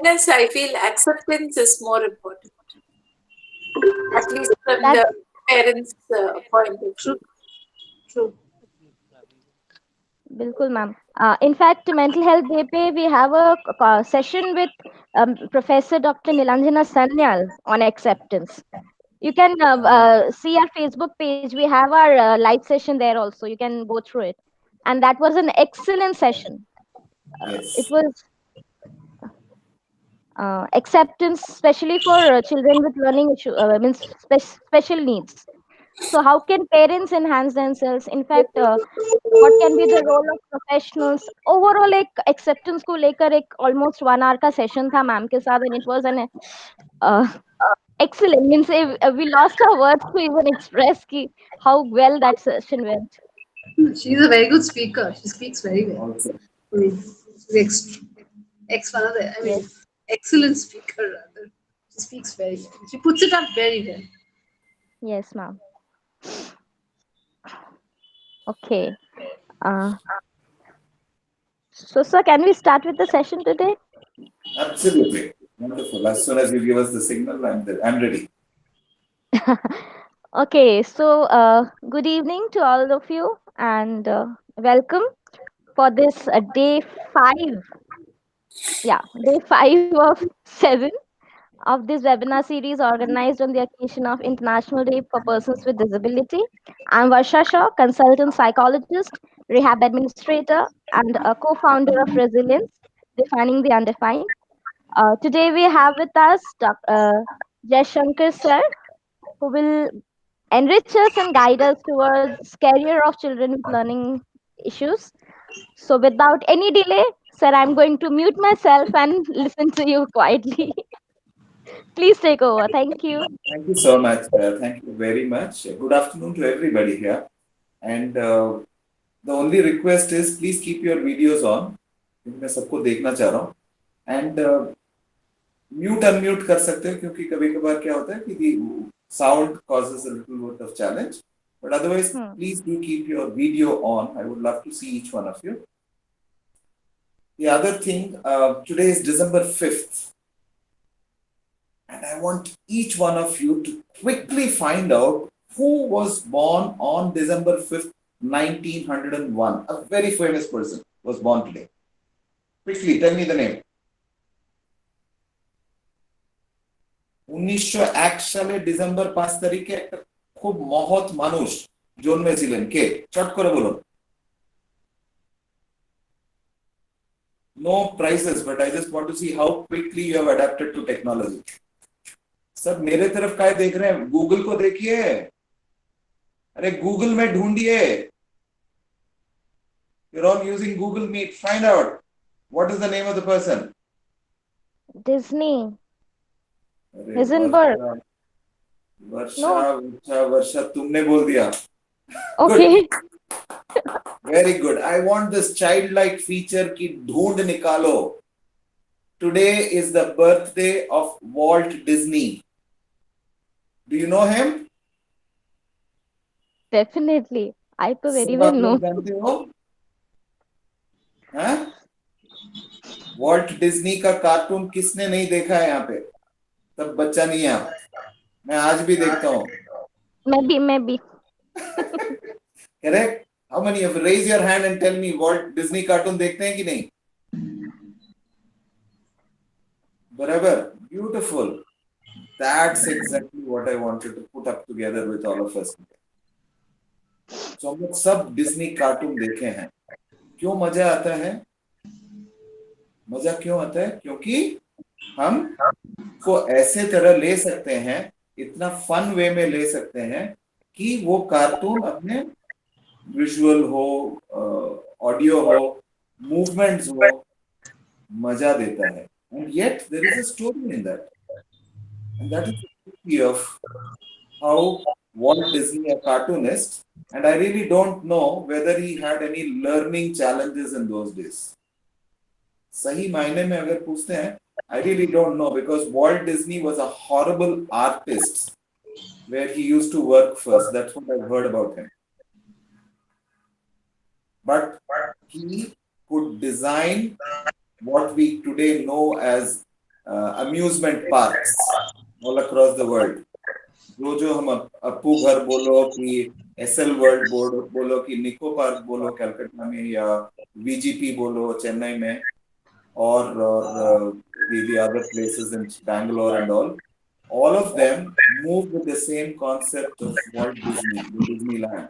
Yes, I feel acceptance is more important, at least from That's the parents' point of True, view. true. Bilkul, ma'am. In fact, Mental Health Day pe we have a session with Professor Dr. Nilanjana Sanyal on acceptance. You can see our Facebook page. We have our live session there also. You can go through it. And that was an excellent session. It Yes. was acceptance, especially for children with learning issue, means special needs. So, how can parents enhance themselves? In fact, what can be the role of professionals? Overall, एक acceptance को लेकर एक almost 1 hour का session था ma'am के साथ, and it was an uh, excellent. Means we lost our words to even express ki how well that session went. She's a very good speaker. She speaks very well. Also, I mean, she's one of the, I Yes, mean, excellent speaker rather. She speaks very well. She puts it up very well. yes, ma'am. Okay. Uh, so, sir, can we start with the session today? absolutely wonderful. As soon as you give us the signal, I'm there. I'm ready. Okay, so good evening to all of you and welcome for this day 5. Yeah, day 5 of 7 of this webinar series organized on the occasion of International Day for Persons with Disability. I'm Varsha Shaw, consultant psychologist, rehab administrator, and a co-founder of Resilience, Defining the Undefined. Today we have with us Jay Shankar sir, who will enrich us and guide us towards career of children with learning issues. So without any delay, sir, I'm going to mute myself and listen to you quietly. Please take over. Thank you. Thank you so much. Thank you very much. Good afternoon to everybody here. And the only request is please keep your videos on. मैं सबको देखना चाह रहा हूँ. And mute unmute कर सकते हो क्योंकि कभी कभार क्या होता है कि sound causes a little bit of challenge. But otherwise, Hmm. please do keep your video on. I would love to see each one of you. The other thing, today is December 5th. And I want each one of you to quickly find out who was born on December 5th, 1901. A very famous person was born today. Quickly, tell me the name. 1901 সালে December 5 তারিখে একটা খুব মহৎ মানুষ জন্মেছিলেন কে চট করে বলুন no prizes but I just want to see how quickly you have adapted to technology सब मेरे तरफ काय देख रहे हैं गूगल को देखिए अरे गूगल में ढूंढिए you're all using Google Meet find out what is the name of the person Disney, अरे Heisenberg. वर्षा वर्षा No. वर्षा वर्षा तुमने बोल दिया good Okay. very good I want this childlike feature की ढूंढ निकालो today is the birthday of Walt Disney do you know him Definitely. I to very सब well आप know. लोग जानते हो हाँ वॉल्ट डिज्नी का कार्टून किसने नहीं देखा है यहाँ पे तब बच्चा नहीं है आप मैं आज भी देखता हूँ Maybe. Correct how many of raise your hand and tell me Walt Disney cartoon देखते हैं कि नहीं बराबर beautiful that's exactly what I wanted to put up together with all of us so हम लोग सब डिज्नी कार्टून देखे हैं क्यों मजा आता है मजा क्यों आता है क्योंकि हम को ऐसे तरह ले सकते हैं इतना फन वे में ले सकते हैं कि वो कार्टून अपने विजुअल हो ऑडियो हो मूवमेंट्स हो मजा देता है and yet there is a story in that and that is the beauty of how Walt Disney a cartoonist and I really don't know whether he had any learning challenges in those days सही मायने में अगर पूछते हैं I really don't know because Walt Disney was a horrible artist where he used to work first. That's what I've heard about him. But he could design what we today know as amusement parks all across the world. जो हम अप्पू घर बोलो कि SL world बोलो कि निको park बोलो कलकत्ता में, या वीजीपी बोलो चेन्नई में, or the other places in Bangalore and all of them move with the same concept of Walt Disney, the Disneyland.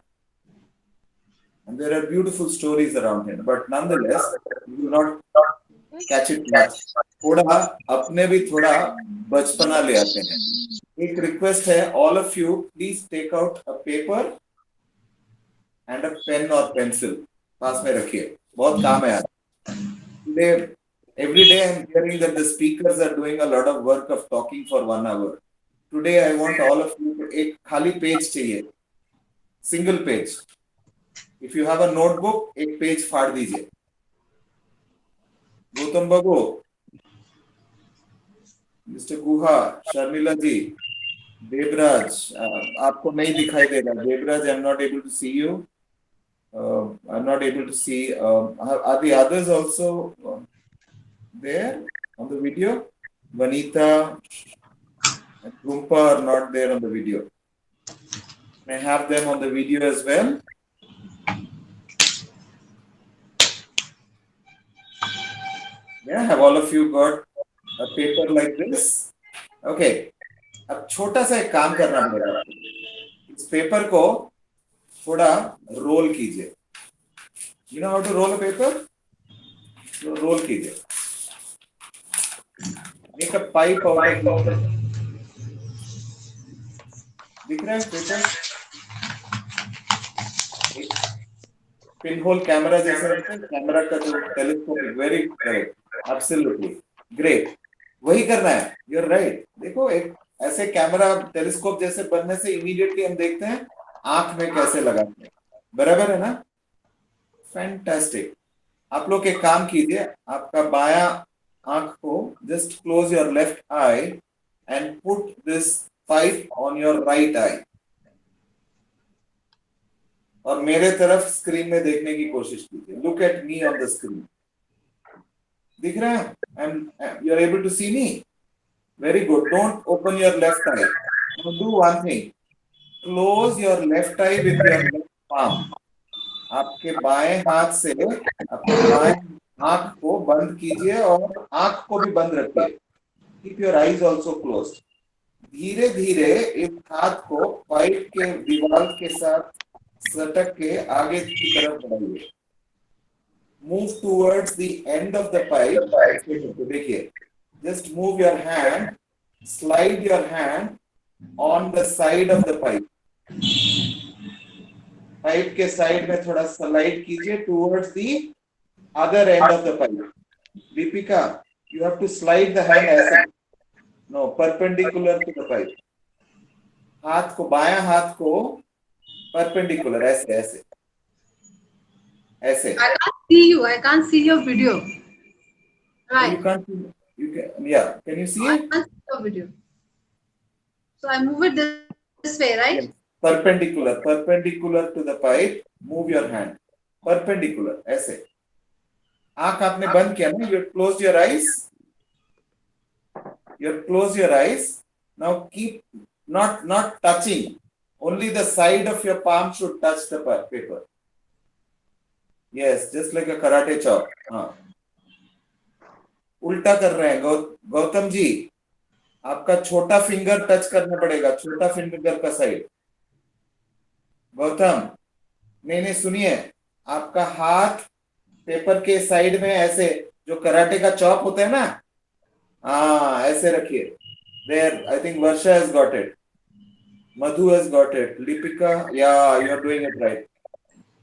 And there are beautiful stories around him, but nonetheless, you will not catch it much. थोड़ा अपने भी थोड़ा बचपना ले आते हैं. एक request है, all of you please take out a paper and a pen or pencil. पास में रखिए, बहुत काम है आज. Today, every day I'm hearing that the speakers are doing a lot of work of talking for 1 hour. Today I want all of you to एक खाली page चाहिए, single page. If you have a notebook, एक page फाड़ दीजिए. गौतम बाबू, mister गुहा, शर्मिला जी, देवराज, आपको नहीं दिखाई दे रहा. Devraj, I'm not able to see you. I'm not able to see. Are the others also there on the video? Vanita and Rumpa are not there on the video. Can I have them on the video as well? Yeah, have all of you got a paper like this? Okay. अब छोटा सा एक काम करना पड़ेगा. इस paper को थोड़ा रोल कीजिए. You know how to roll a paper? तो रोल कीजिए. Make a pipe out of it. दिख रहा है पेपर? पिन होल कैमरा जैसा रहता है, कैमरा का जो telescope. Very correct, absolutely great. वही करना है. You are right. देखो, एक ऐसे कैमरा टेलीस्कोप जैसे बनने से इमीडिएटली हम देखते हैं आंख में कैसे लगाते हैं. बराबर है ना? फैंटास्टिक. आप लोग एक काम कीजिए, आपका बाया आंख को just close your left eye and put this pipe on your right eye, और मेरे तरफ स्क्रीन में देखने की कोशिश कीजिए. Look at me on the screen. दिख रहा है? You are able to see me? Very good. Don't open your left eye. Do one thing, close your left eye with your left palm. आपके बाएं हाथ से अपने बाएं आंख को बंद कीजिए और आंख को भी बंद रखिए. Keep your eyes also close. धीरे धीरे इस हाथ को पाइप के दीवार के साथ सटक के आगे की तरफ बढ़ाइए. Move towards the end of the pipe. देखिए, just move your hand, slide your hand on the side of the pipe. Pipe के साइड में थोड़ा स्लाइड कीजिए towards the other end of the pipe. Deepika, you have to slide the hand ऐसे. No, perpendicular to the pipe. हाथ को, बायां हाथ को परपेंडिकुलर, ऐसे ऐसे ऐसे. I can't see you. I can't see your video. Right. You can't. You can. Yeah. Can you see I it? can't see your video. So I move it this way, right? Yes. Perpendicular to the pipe. Move your hand. Perpendicular. ऐसे. आंख आपने बंद किया ना? You closed your eyes. You close your eyes. Now keep not touching. Only the side of your palm should touch the paper. Yes, just like a karate chop. हाँ. उल्टा कर रहे हैं. गौतम जी, आपका छोटा फिंगर टच करना पड़ेगा. छोटा फिंगर का साइड. गौतम, नहीं सुनिए, आपका हाथ पेपर के साइड में ऐसे, जो कराटे का चॉप होता है ना, हाँ, ऐसे रखिए. There, I think Varsha has got it. Madhu has got it. Lipika, yeah, you are doing it right.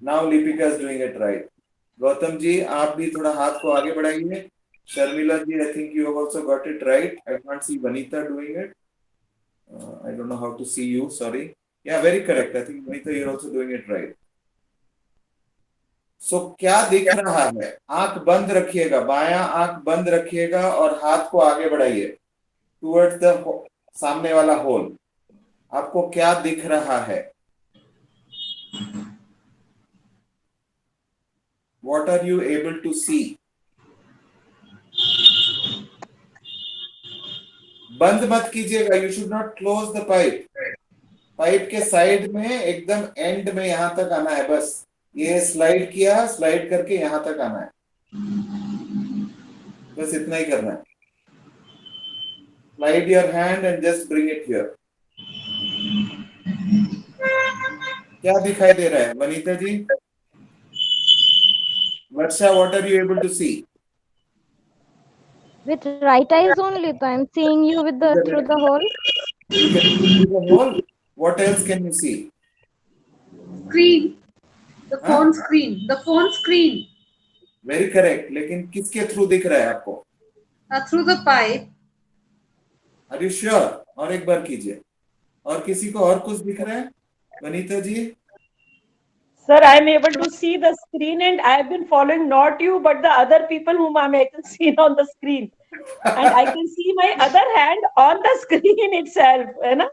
Now Lipika is doing it right. Gautam ji, आप भी थोड़ा हाथ को आगे बढ़ाइए. Sharmila ji, I think you have also got it right. I can't see Vanita doing it. I don't know how to see you. Sorry. Yeah, very correct. I think Vanita, you're also doing it right. So क्या दिख रहा है? आंख बंद रखिएगा, बायां आंख बंद रखिएगा और हाथ को आगे बढ़ाइए towards the सामने वाला होल. आपको क्या दिख रहा है? What are you able to see? बंद मत कीजिएगा, you should not close the pipe. Pipe के साइड में एकदम एंड में यहां तक आना है, बस ये स्लाइड किया, स्लाइड करके यहां तक आना है, बस इतना ही करना है। Slide your hand and just bring it here. क्या दिखाई दे रहा है Vanita ji? Varsha, what are you able to see? With right eyes only, so I'm seeing you with the through the hole. You can see through the hole. What else can you see? Screen. The Huh? phone screen. The phone screen. Very correct. लेकिन किसके through दिख रहा है आपको? Through the pipe. Are you sure? और एक बार कीजिए। और किसी को और कुछ दिख रहा है वनीता जी? Sir, I am able to see the screen and I have been following not you but the other people whom I am able to see on the screen. And I can see my other hand on the screen itself. है ना?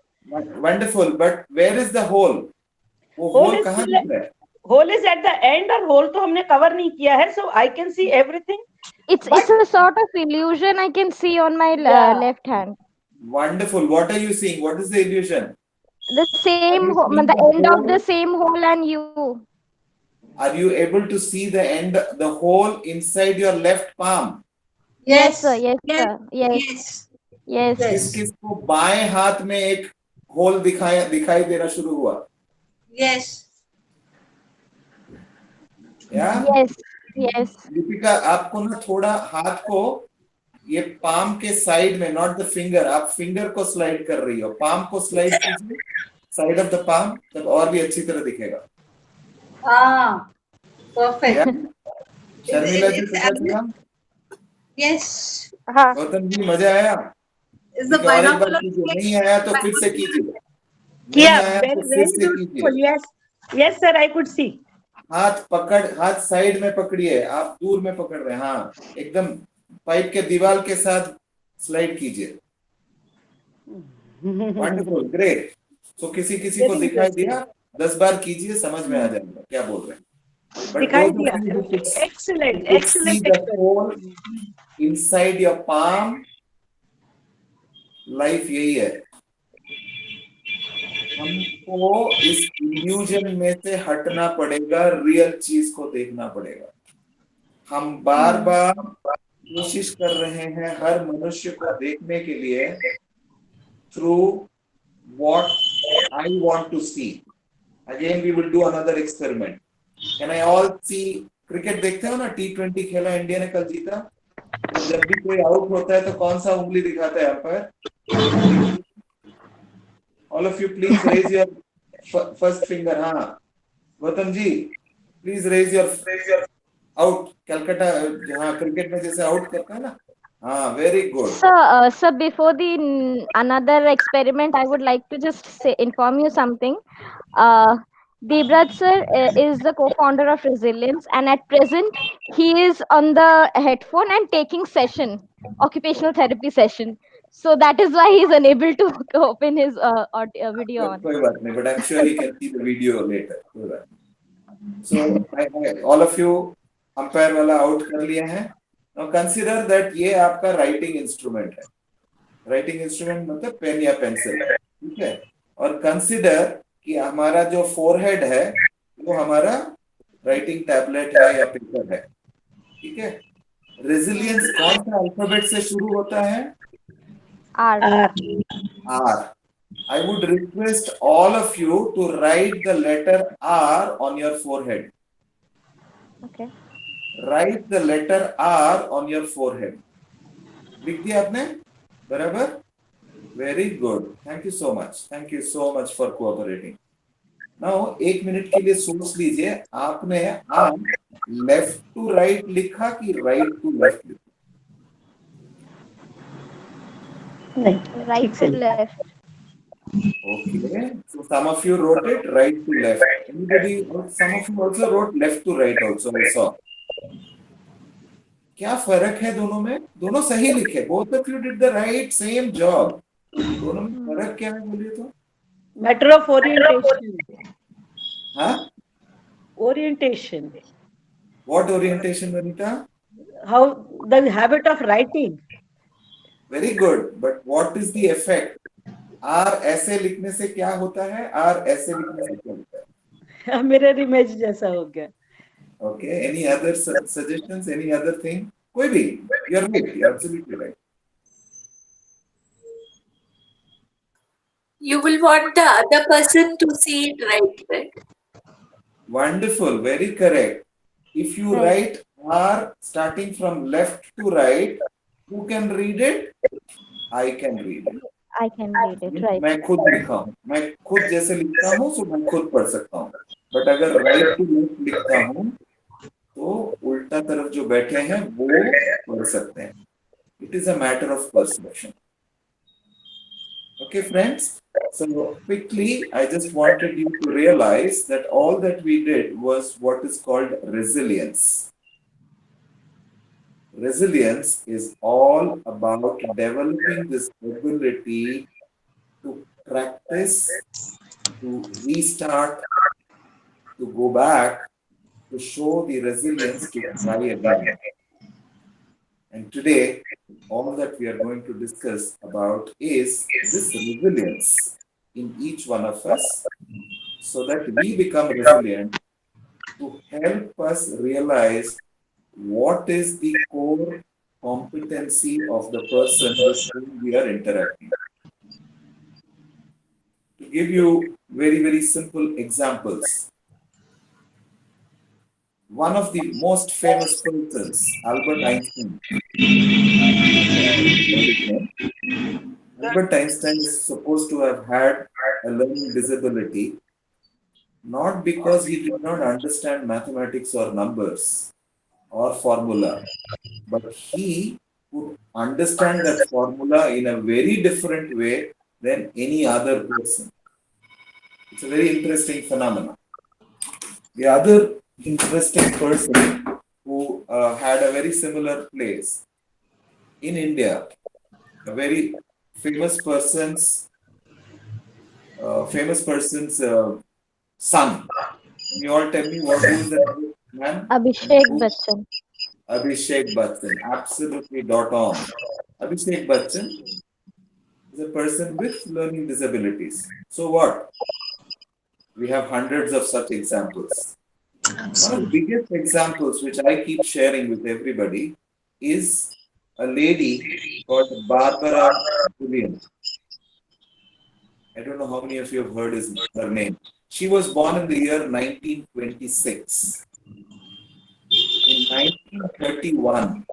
Wonderful. But where is the hole? वो Hole hole is कहाँ still- दिख रहा है? Hole is at the end और hole तो हमने cover नहीं किया है, so I can see everything. It's a sort of illusion I can see on my Yeah. left hand. Wonderful. What are you seeing? What is the illusion? The same, Are you seeing the the end of the hole? same hole and you. Are you able to see the end, the hole inside your left palm? Yes, sir. Yes, sir. Yes, Yes. yes. किस किस को बाएं हाथ में एक whole दिखाई देना शुरू हुआ? Yes. Yeah? Yes, yes. Deepika, आपको ना थोड़ा हाथ को ये पाम के साइड में, नॉट द फिंगर, आप फिंगर को स्लाइड कर रही हो, पाम को स्लाइड कीजिए साइड ऑफ द पाम, तब और भी अच्छी तरह दिखेगा। Perfect. Yeah? Sharmila ji It's- पता चला? Yes. हाँ. गौतम जी मजा आया? Is the ठीक है, और एक बार binocular कीजिए, नहीं आया तो फिर से कीजिए, नहीं किया. आया Very, तो फिर very से beautiful. कीजिए। Yes. Yes, sir, I could see. हाथ साइड में पकड़िए, आप दूर में पकड़ रहे हैं, हाँ एकदम पाइप के दीवार के साथ स्लाइड कीजिए। Wonderful, great. सो किसी किसी को Very दिखाई interesting. दिया? 10 बार कीजिए, समझ में आ जाएगा क्या बोल रहे हैं। But दिखाई those of दिया. you who could Excellent, see excellent the experience. hole inside your palm, life यही है। हमको इस इल्यूजन में से हटना पड़ेगा, रियल चीज को देखना पड़ेगा। हम बार बार कोशिश कर रहे हैं हर मनुष्य को देखने के लिए through what I want to see. Again we will do another experiment. Can I all see? Cricket देखते हो ना, T20 खेला, इंडिया ने कल जीता, तो जब भी कोई आउट होता है तो कौन सा उंगली दिखाता है umpire? All of you please raise your first finger। हाँ Gautam ji please raise your out. Calcutta जहाँ क्रिकेट में जैसे आउट करता है ना, हाँ very good. Sir, before the another experiment, I would like to just inform you something. Debraj sir is the co-founder of Resilience, and at present he is on the headphone and taking occupational therapy session. So that is why he is unable to open his video on. कोई बात नहीं, but I'm sure he can see the video later। कोई बात नहीं। So all of you umpire वाला out कर लिए हैं। Now consider that ये आपका राइटिंग इंस्ट्रूमेंट है। राइटिंग इंस्ट्रूमेंट मतलब पेन या पेंसिल, ठीक है। और कंसिडर कि हमारा जो फोरहेड है वो हमारा राइटिंग टैबलेट है या पेपर है, ठीक है। रेजिलियंस कौन सा अल्फाबेट से शुरू होता है? R. R. I would request all of you to write the letter R on your forehead. Okay. Write the letter R on your forehead. लिख दिया आपने? बराबर? Very good. Thank you so much. Thank you so much for cooperating. Now 1 minute के लिए सोच लीजिए, आपने left to right लिखा कि राइट टू लेफ्ट लिखा? नहीं, Right ठीक से to left. Okay, so some of you wrote it right to left. Anybody? Some of you also wrote left to right also, I saw. क्या फर्क है दोनों में? दोनों सही लिखे, both of you did the right same job. दोनों में फर्क क्या है बोलिए तो? Matter of orientation. हाँ? Orientation. What orientation, Vanita? How the habit of writing. Very good. But what is the effect? R ऐसे लिखने से क्या होता है? R ऐसे लिखने से क्या होता है? मिरर इमेज जैसा हो गया. Okay. Any other suggestions? Any other thing? कोई भी. You're right. You're absolutely right. You will want the other person to see it right? Wonderful. Very correct. If you Right. write R starting from left to right, who can read it? I can read it. I can read it, right. मैं खुद लिखा हूँ, मैं खुद जैसे लिखता हूँ तो मैं खुद पढ़ सकता हूँ. बट अगर राइट टू लेफ्ट लिखता हूँ तो उल्टा तरफ जो बैठे हैं वो पढ़ सकते हैं. It is a matter of perception. Okay, friends. So quickly, I just wanted you to realize that all that we did was what is called resilience. Resilience is all about developing this ability to practice, to restart, to go back, to show the resilience to try again. And today, all that we are going to discuss about is this resilience in each one of us, so that we become resilient, to help us realize what is the core competency of the person with whom we are interacting. To give you very, very simple examples, one of the most famous persons, Albert Einstein. Albert Einstein is supposed to have had a learning disability, not because he did not understand mathematics or numbers or formula, but he could understand that formula in a very different way than any other person. It's a very interesting phenomenon. The other interesting person who had a very similar place in India, a very famous person's son. Can you all tell me who is that man? Abhishek Bachchan. Abhishek Bachchan, absolutely dot on. Abhishek Bachchan is a person with learning disabilities. So what? We have hundreds of such examples. One of the biggest examples which I keep sharing with everybody is a lady called Barbara Julian. I don't know how many of you have heard her name. She was born in the year 1926. In 1931,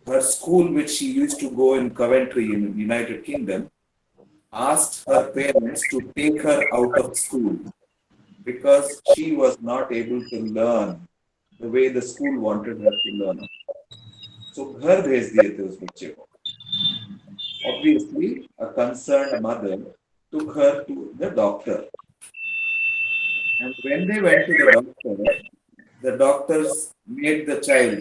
her school, which she used to go in Coventry in the United Kingdom, asked her parents to take her out of school because she was not able to learn the way the school wanted her to learn. So घर भेज दिए थे उस बच्चे को. Obviously, a concerned mother took her to the doctor. And when they went to the doctors made the child,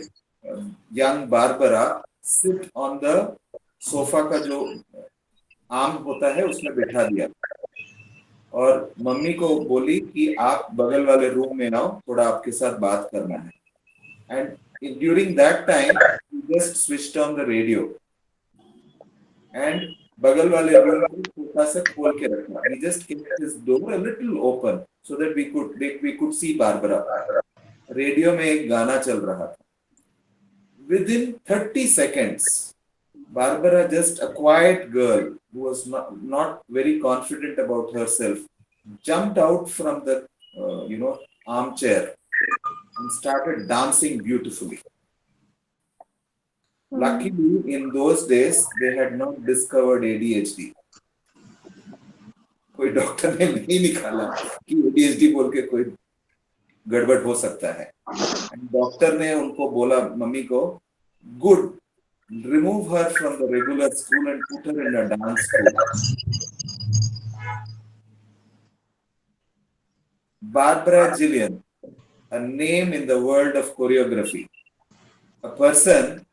young Barbara, sit on the sofa का जो arm होता है उसमें बिठा दिया और मम्मी को बोली कि आप बगल वाले रूम में आओ, थोड़ा आपके साथ बात करना है. And during that time, he just switched on the radio. And बगल वाले रूम को छोटा सा खोल के रखा. He just kept his door a little open so that we could see Barbara. Radio में एक गाना चल रहा था. Within 30 seconds, Barbara, just a quiet girl who was not very confident about herself, jumped out from the armchair and started dancing beautifully. Luckily, in those days, they had not discovered ADHD. कोई doctor ने नहीं निकाला कि ADHD बोल के कोई गड़बड़ हो सकता है. डॉक्टर ने उनको बोला, मम्मी को, good, remove her from the regular school and put her in a dance school. Barbara Gillian, a name in the world of choreography. A person,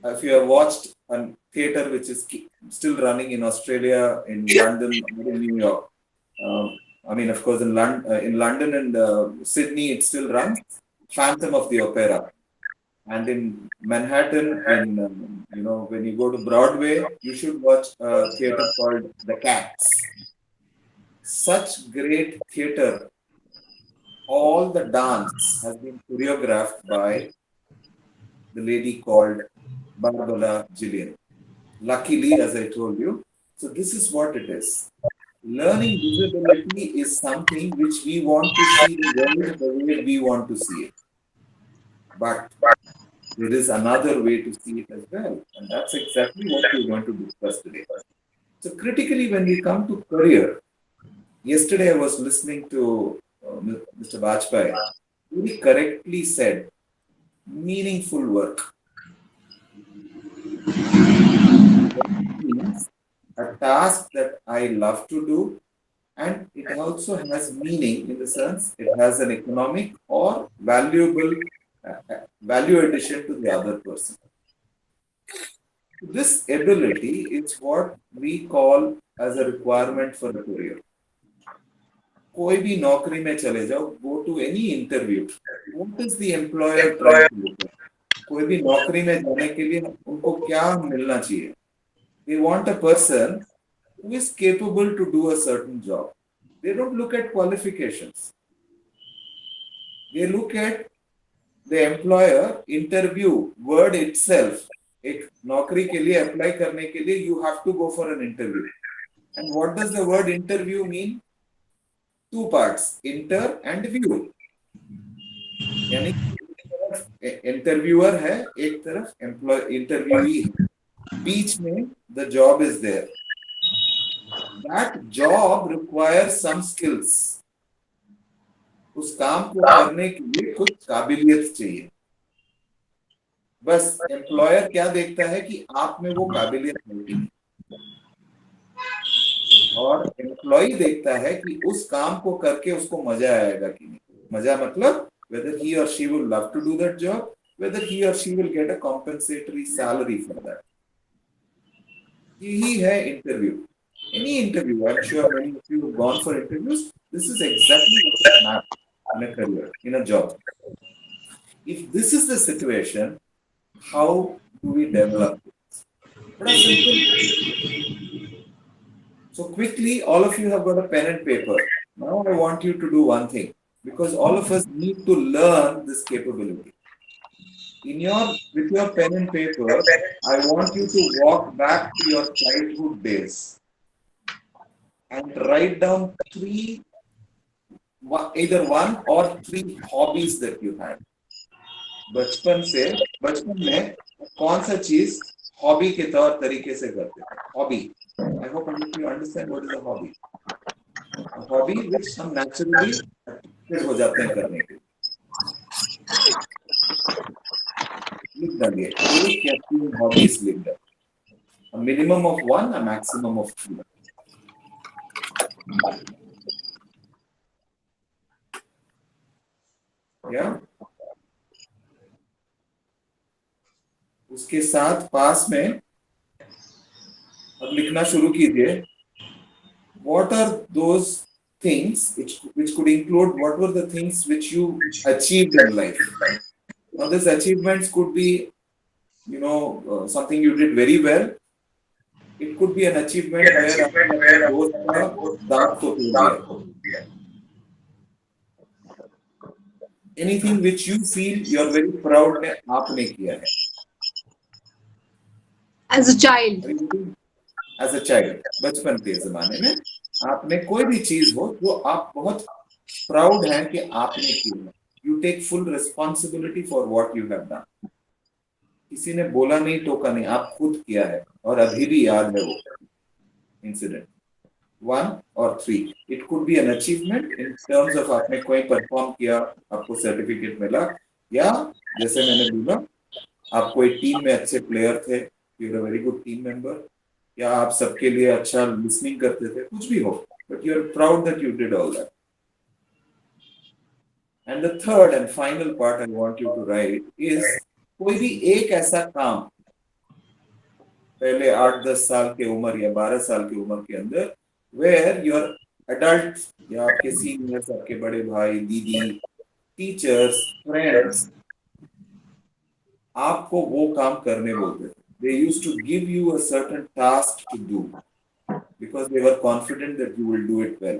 if you have watched a theatre which is still running in Australia, in London, or in New York, of course, in London and Sydney, it still runs, Phantom of the Opera. And in Manhattan, in when you go to Broadway, you should watch a theater called The Cats. Such great theater. All the dance has been choreographed by the lady called Barbara Gillian. Luckily, as I told you, so this is what it is. Learning visibility is something which we want to see the world the way we want to see it. But there is another way to see it as well. And that's exactly what we're going to discuss today. So critically, when we come to career, yesterday I was listening to Mr. Bajpai. He correctly said, meaningful work means a task that I love to do, and it also has meaning in the sense it has an economic or valuable value addition to the other person. This ability is what we call as a requirement for a career. कोई भी नौकरी में चले जाओ, go to any interview. What is the employer trying to look at? कोई भी नौकरी में जाने के लिए उनको क्या मिलना चाहिए? They want a person who is capable to do a certain job. They don't look at qualifications. They look at the employer interview word itself. एक नौकरी के लिए अप्लाई करने के लिए you have to go for an interview. And what does the word interview mean? Two parts, inter and view. यानी interviewer है, एक तरफ इंटरव्यूई है, बीच में the job is there. That job requires some skills. उस काम को करने के लिए कुछ काबिलियत चाहिए. बस एम्प्लॉयर क्या देखता है कि आप में वो काबिलियत नहीं है, और एम्प्लॉय देखता है कि उस काम को करके उसको मजा आएगा कि नहीं. मजा मतलब whether he or she will love to do that job, whether he or she will get a compensatory salary for that. यही है interview. Any interview, I'm sure many of you have gone for interviews. This is exactly what is mapped in a career, in a job. If this is the situation, how do we develop it? Pretty simple. So quickly, all of you have got a pen and paper. Now I want you to do one thing, because all of us need to learn this capability. With your pen and paper, I want you to walk back to your childhood days and write down either one or three hobbies that you had. बचपन में कौन सा चीज hobby के तौर तरीके से करते थे? Hobby. I hope you understand what is a hobby. A hobby which हम naturally attracted हो जाते हैं करने के. लिख डालिए एक या तीन हॉबीज लिख डालिए. A minimum of one, a maximum of two. Yeah. उसके साथ पास में अब लिखना शुरू कीजिए. What are those things which could include what were the things which you achieved in life? Now, these achievements could be, something you did very well. It could be an achievement where anything which you feel you're very proud that आपने किया है. As a child. As a child, बचपन के ज़माने में आपने कोई भी चीज हो जो आप बहुत प्राउड हैं कि आपने की है. You take full responsibility for what you have done. किसी ने बोला नहीं, टोका नहीं, आप खुद किया है और अभी भी याद है वो incident. 1 or 3. It could be an achievement in terms of आपने कोई परफॉर्म किया, आपको सर्टिफिकेट मिला, या जैसे मैंने बोला आप कोई टीम में अच्छे प्लेयर थे, you are a very good team member, या आप सबके लिए अच्छा लिसनिंग करते थे, कुछ भी हो, but you are proud that you did all that. And the third and final part I want you to write is कोई भी एक ऐसा काम पहले 8-10 साल की उम्र या 12 साल की उम्र के अंदर वेयर योर एडल्ट या आपके सीनियर्स, आपके बड़े भाई, दीदी, टीचर्स, फ्रेंड्स आपको वो काम करने बोलते थे. They used to give you a certain task to do because they were confident that you will do it well.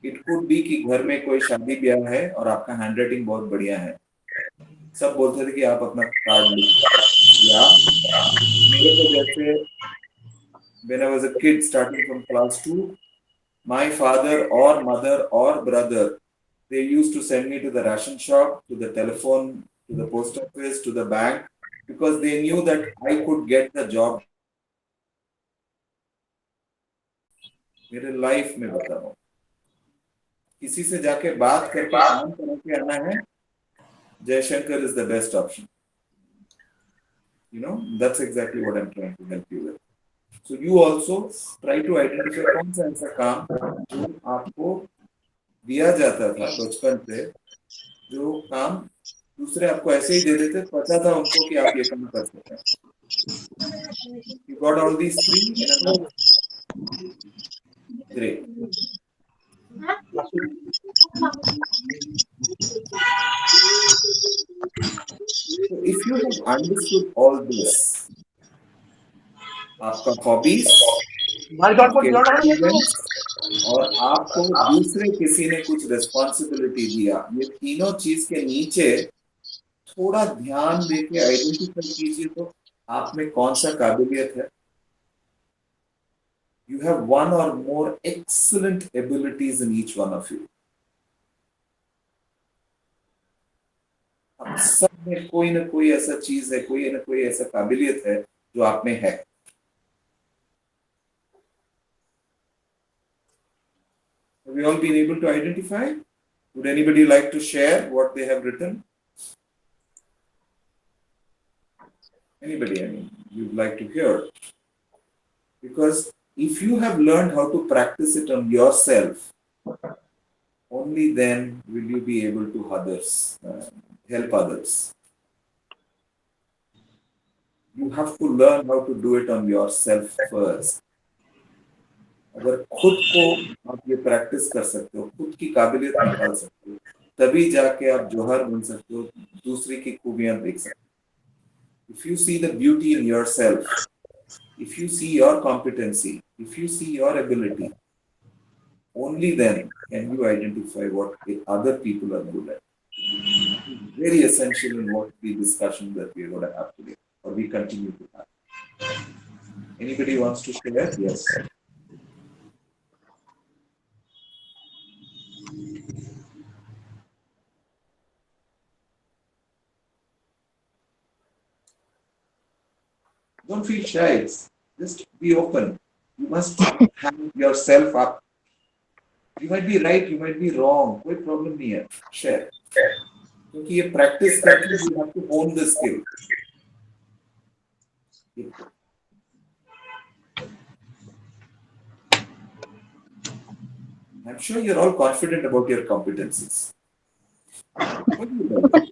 It could be कि घर में कोई शादी ब्याह है और आपका हैंडराइटिंग बहुत बढ़िया है. सब बोलते थे कि आप अपना कार्ड लिखो. या मेरे को जैसे when I was a kid starting from class 2, my father or mother or brother, they used to send me to the ration shop, to the telephone, to the post office, to the bank, because they knew that I could get the job. मेरे life में बता रहा हूँ, किसी से जाके बात करके काम करके आना है, Jayashankar is the best option. You know, that's exactly what I'm trying to help you with. So you also try to identify कौन सा ऐसा काम जो आपको दिया जाता था बचपन से, जो काम दूसरे आपको ऐसे ही दे देते, पता था उनको कि आप ये काम कर सकते हैं. You got all these three in a row? Great. So if you have understood all this, आपका हॉबीज, और आपको दूसरे किसी ने कुछ रिस्पॉन्सिबिलिटी दिया, ये तीनों चीज के नीचे थोड़ा ध्यान देके आइडेंटिफाई कीजिए तो आप में कौन सा काबिलियत है. You have one or more excellent abilities in each one of you. आप सब में कोई ना कोई ऐसा चीज है, कोई ना कोई ऐसा काबिलियत है जो आप में है. Have we all been able to identify? Would anybody like to share what they have written? Anybody, I mean, you'd like to hear? Because if you have learned how to practice it on yourself, only then will you be able to help others. You have to learn how to do it on yourself first. अगर खुद को आप ये practice कर सकते हो, खुद की काबिलियत निकाल सकते हो, तभी जाके आप जौहर बन सकते हो, दूसरी की खूबियां देख सकते हो. If you see the beauty in yourself, if you see your competency, if you see your ability, only then can you identify what the other people are good at. Very essential in what the discussion that we are going to have today, or we continue to have. Anybody wants to share? Yes. Don't feel shy. Just be open. You must have yourself up. You might be right, you might be wrong. कोई problem नहीं है. Share. क्योंकि ये practice करके you have to hone the skill. I'm sure you're all confident about your competencies. What do you think?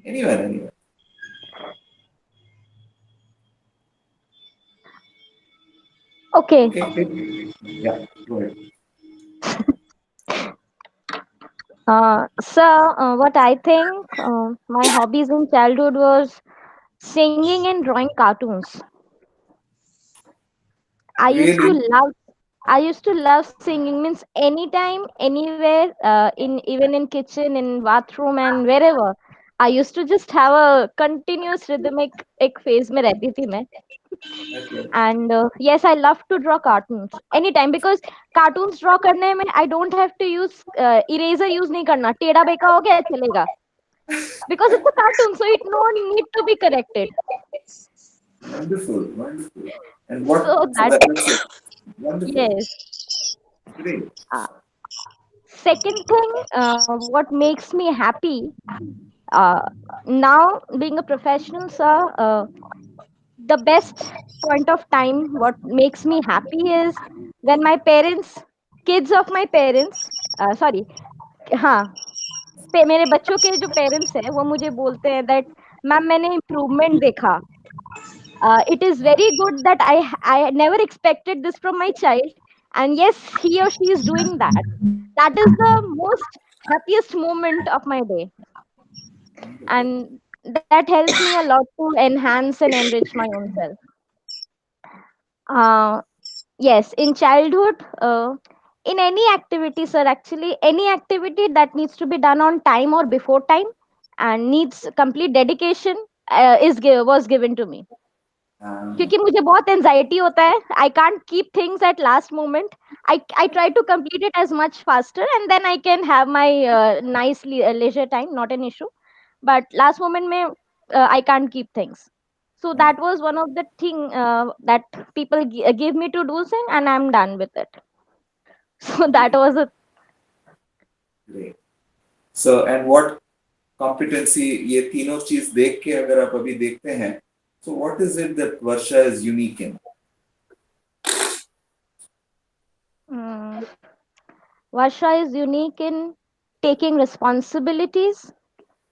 Anyway. Okay. Yeah, go ahead. What I think, my hobbies in childhood was singing and drawing cartoons. I used to Really? love I used to love singing, means anytime, anywhere, in even in kitchen, in bathroom, and wherever. I used to just have a continuous rhythmic एक phase में रहती थी मैं. Okay. And yes, I love to draw cartoons anytime, because cartoons draw करने में I don't have to use eraser, use नहीं करना, टेढ़ा बेका हो गया चलेगा, because it's a cartoon, so it no need to be corrected. Wonderful. And what? So That's it. Wonderful. yes. Great. Second thing, what makes me happy, uh, now being a professional, sir, the best point of time what makes me happy is when my parents, kids of my parents, sorry, हाँ, मेरे बच्चों के जो parents हैं वो मुझे बोलते हैं दैट मैम मैंने इम्प्रूवमेंट देखा. It is very good that I never expected this from my child, and yes, he or she is doing that. That is the most happiest moment of my day, and that helps me a lot to enhance and enrich my own self. Uh, yes, in childhood, in any activity, sir, actually, any activity that needs to be done on time or before time and needs complete dedication was given to me. क्योंकि मुझे बहुत anxiety होता है, I can't keep things at last moment. I try to complete it as much faster, and then I can have my nice leisure time, not an issue. But last moment mein I can't keep things. So that was one of the thing that people give me to do thing, and I'm done with it. So that was a Great. So and what competency, ये तीनों चीज देख के अगर आप अभी देखते हैं, so what is it that Varsha is unique in? Varsha is unique in taking responsibilities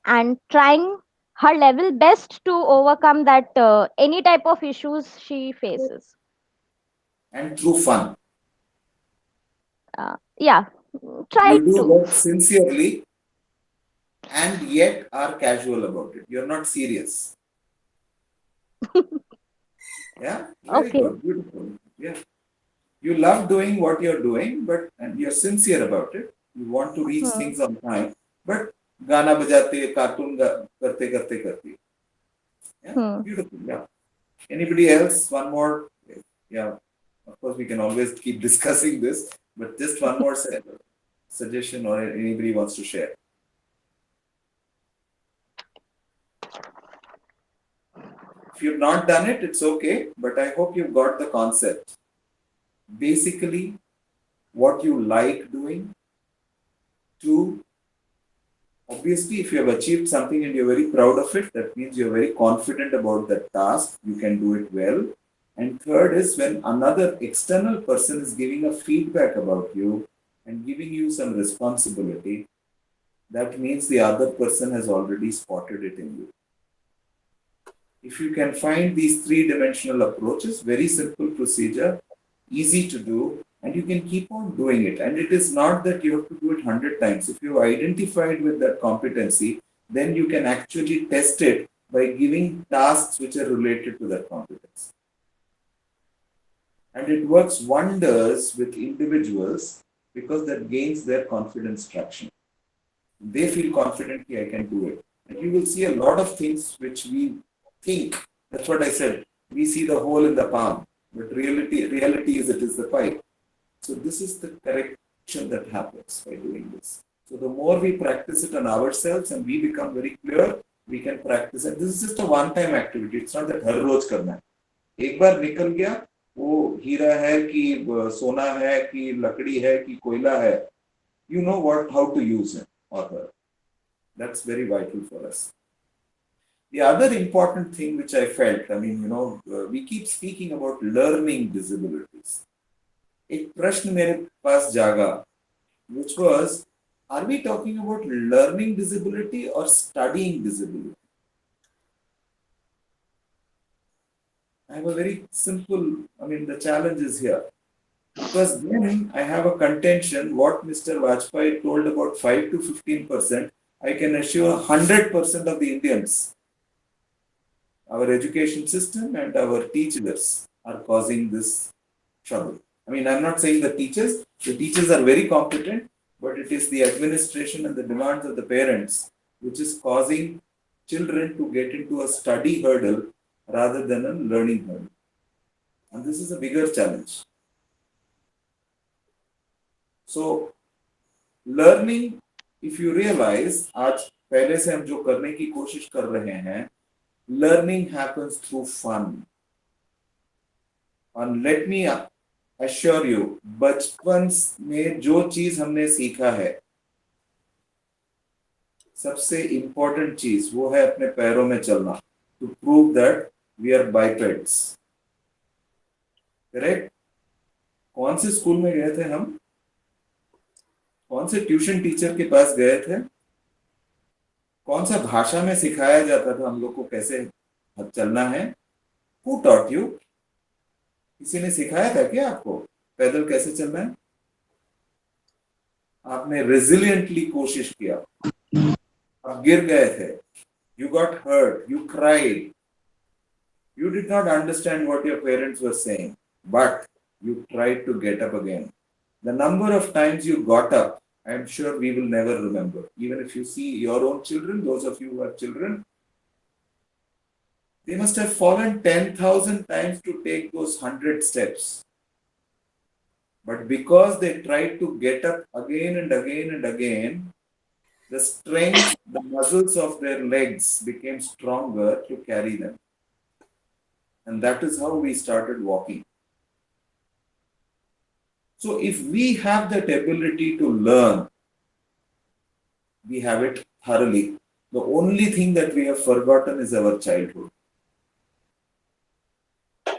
and trying her level best to overcome that any type of issues she faces. And through fun. Yeah, try You do to. work sincerely and yet are casual about it. You're not serious. Yeah, very Okay. good, beautiful. Yeah, you love doing what you're doing, but and you're sincere about it. You want to reach things on time, but गाना बजाते cartoon करते करते करते. Yeah, beautiful. Yeah. Anybody else? One more. Yeah, of course we can always keep discussing this, but just one more suggestion, or anybody wants to share. If you've not done it, it's okay, but I hope you've got the concept. Basically, what you like doing. Two, obviously, if you have achieved something and you're very proud of it, that means you're very confident about that task, you can do it well. And third is when another external person is giving a feedback about you and giving you some responsibility, that means the other person has already spotted it in you. If you can find these three-dimensional approaches, very simple procedure, easy to do, and you can keep on doing it. And it is not that you have to do it 100 times. If you've identified with that competency, then you can actually test it by giving tasks which are related to that competence. And it works wonders with individuals because that gains their confidence traction. They feel confident that I can do it. And you will see a lot of things which we think. That's what I said. We see the hole in the palm, but reality is it is the pipe. So this is the correction that happens by doing this. So the more we practice it on ourselves and we become very clear, we can practice. And this is just a one-time activity. It's not that हर रोज करना है. एक बार निकल गया, वो हीरा है कि सोना है कि लकड़ी है कि कोयला है. You know how to use it or her. That's very vital for us. The other important thing which I felt, we keep speaking about learning disabilities. एक प्रश्न मेरे पास जागा, which was, are we talking about learning disability or studying disability? I have a very simple, the challenge is here. Because then I have a contention, what Mr. Vajpayee told about 5 to 15%, I can assure 100% of the Indians. Our education system and our teachers are causing this trouble. I'm not saying the teachers are very competent, but it is the administration and the demands of the parents which is causing children to get into a study hurdle rather than a learning hurdle. And this is a bigger challenge. So, learning, if you realize, आज पहले से हम जो करने की कोशिश कर रहे हैं, learning happens through fun. And let me assure you, बचपन में जो चीज हमने सीखा है, सबसे important चीज वो है अपने पैरों में चलना. To prove that we are bipeds. Correct? कौन से स्कूल में गए थे हम? कौन से ट्यूशन टीचर के पास गए थे? कौन सा भाषा में सिखाया जाता था हम लोग को कैसे चलना है? Who taught you? किसी ने सिखाया था क्या आपको पैदल कैसे चलना है? आपने रेजिलियंटली कोशिश किया, आप गिर गए थे, you got hurt, you cried, you did not understand what your parents were saying, but you tried to get up again. The number of times you got up, I am sure we will never remember. Even if you see your own children, those of you who have children, they must have fallen 10,000 times to take those 100 steps. But because they tried to get up again and again and again, the strength, the muscles of their legs became stronger to carry them. And that is how we started walking. So if we have that ability to learn, we have it thoroughly. The only thing that we have forgotten is our childhood.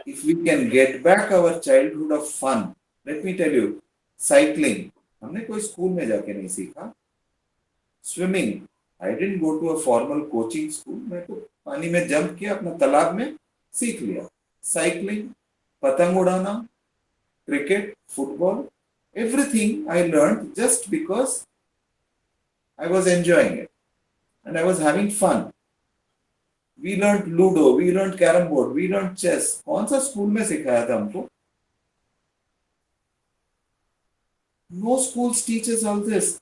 If we can get back our childhood of fun, let me tell you, cycling, हमने कोई school में जाके नहीं सीखा. Swimming, I didn't go to a formal coaching school. मैं तो पानी में जंप किया, अपना तालाब में सीख लिया. Cycling, पतंग उड़ाना, cricket, football, everything I learned just because I was enjoying it and I was having fun. We learned Ludo, we learned Carrom board, we learned chess. कौन सा स्कूल में सिखाया था हमको? No schools teach us all this.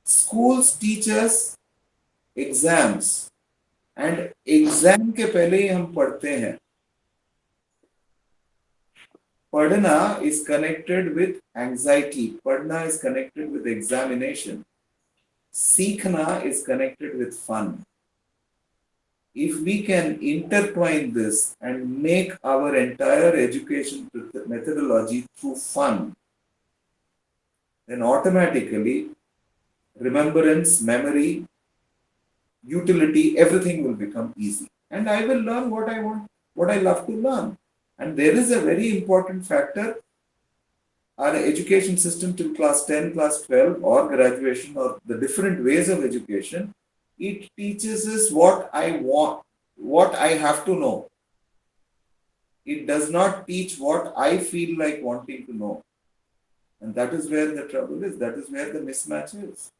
Schools teach us exams and exam के पहले ही हम पढ़ते हैं. Padhana is connected with anxiety. Padhana is connected with examination. Seekhna is connected with fun. If we can intertwine this and make our entire education methodology through fun, then automatically remembrance, memory, utility, everything will become easy. And I will learn what I want, what I love to learn. And there is a very important factor. Our education system till class 10, class 12 or graduation or the different ways of education, it teaches us what I want, what I have to know. It does not teach what I feel like wanting to know. And that is where the trouble is. That is where the mismatch is.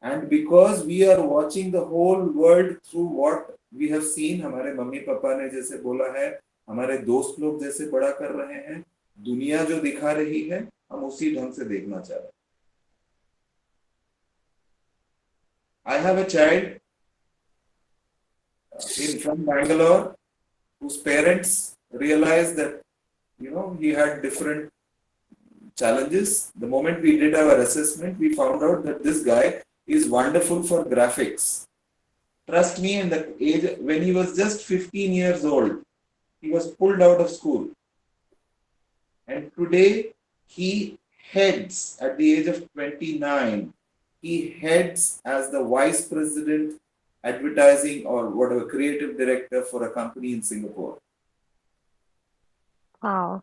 And because we are watching the whole world through what we have seen, हमारे mummy papa ने जैसे बोला है, हमारे दोस्त लोग जैसे बड़ा कर रहे हैं, दुनिया जो दिखा रही है, हम उसी ढंग से देखना चाह रहे हैं. I have a child from Bangalore whose parents realized that, he had different challenges. The moment we did our assessment, we found out that this guy is wonderful for graphics. Trust me, in the age when he was just 15 years old, he was pulled out of school. And today he heads, at the age of 29, he heads as the vice president, advertising or whatever, creative director for a company in Singapore. Wow.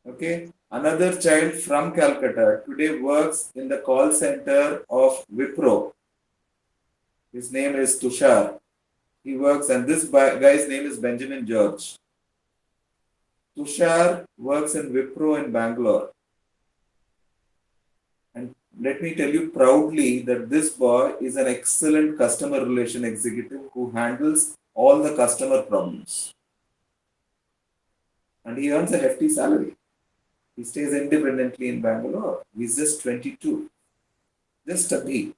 Okay. Another child from Calcutta today works in the call center of Wipro. His name is Tushar. He works, and this guy's name is Benjamin George. Tushar works in Wipro in Bangalore. And let me tell you proudly that this boy is an excellent customer relation executive who handles all the customer problems. And he earns a hefty salary. He stays independently in Bangalore. He's just 22. Just a B.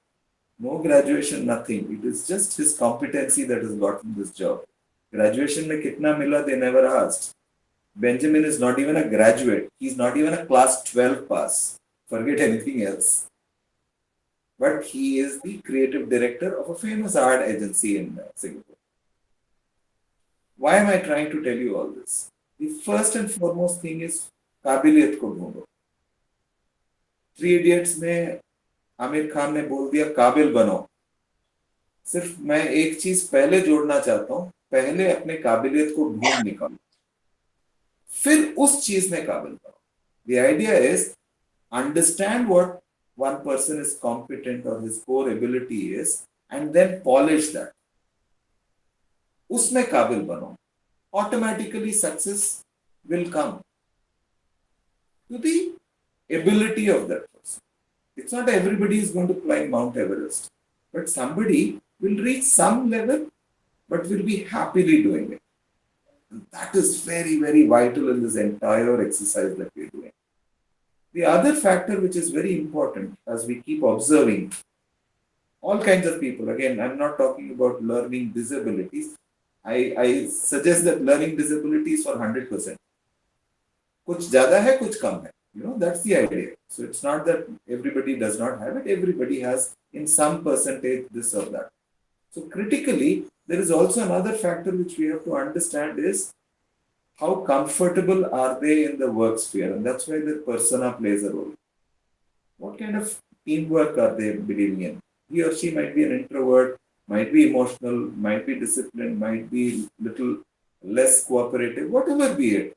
No graduation, nothing. It is just his competency that has gotten this job. Graduation mein kitna mila, they never asked. Benjamin is not even a graduate. He's not even a class 12 pass. Forget anything else. But he is the creative director of a famous art agency in Singapore. Why am I trying to tell you all this? The first and foremost thing is काबिलियत को ढूंढो. 3 Idiots में आमिर खान ने बोल दिया काबिल बनो. सिर्फ मैं एक चीज पहले जोड़ना चाहता हूं, पहले अपने काबिलियत को ढूंढ निकालो, फिर उस चीज में काबिल बनो. The idea is understand what one person is competent or his core ability is and then polish that. उसमें काबिल बनो. Automatically success will come to the ability of that person. It's not everybody is going to climb Mount Everest, but somebody will reach some level, but will be happily doing it. And that is very, very vital in this entire exercise that we're doing. The other factor which is very important as we keep observing all kinds of people, again, I'm not talking about learning disabilities. I suggest that learning disabilities for 100%. कुछ ज़्यादा है, कुछ कम है. That's the idea. So it's not that everybody does not have it. Everybody has in some percentage this or that. So critically, there is also another factor which we have to understand is how comfortable are they in the work sphere, and that's why their persona plays a role. What kind of teamwork are they believing in? He or she might be an introvert, might be emotional, might be disciplined, might be little less cooperative, whatever be it.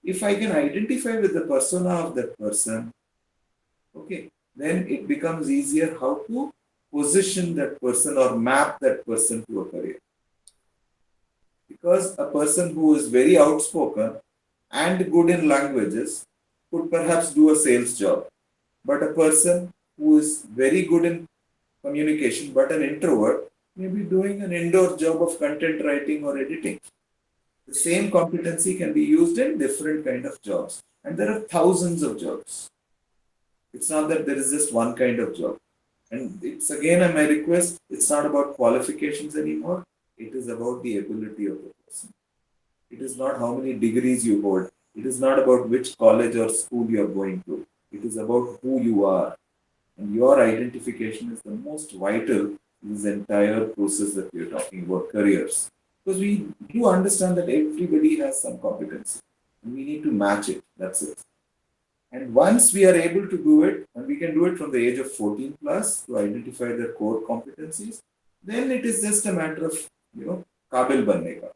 If I can identify with the persona of that person, okay, then it becomes easier how to position that person or map that person to a career. Because a person who is very outspoken and good in languages could perhaps do a sales job. But a person who is very good in communication but an introvert may be doing an indoor job of content writing or editing. The same competency can be used in different kind of jobs. And there are thousands of jobs. It's not that there is just one kind of job. And it's again my request, it's not about qualifications anymore. It is about the ability of the person. It is not how many degrees you hold. It is not about which college or school you are going to. It is about who you are. And your identification is the most vital in this entire process that we are talking about, careers. Because we do understand that everybody has some competency. And we need to match it. That's it. And once we are able to do it, and we can do it from the age of 14 plus to identify their core competencies, then it is just a matter of, Kabil banne ka.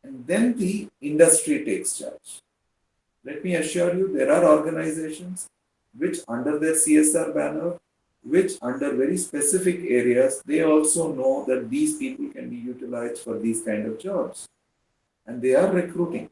And then the industry takes charge. Let me assure you, there are organizations which under their CSR banner, which under very specific areas, they also know that these people can be utilized for these kind of jobs. And they are recruiting.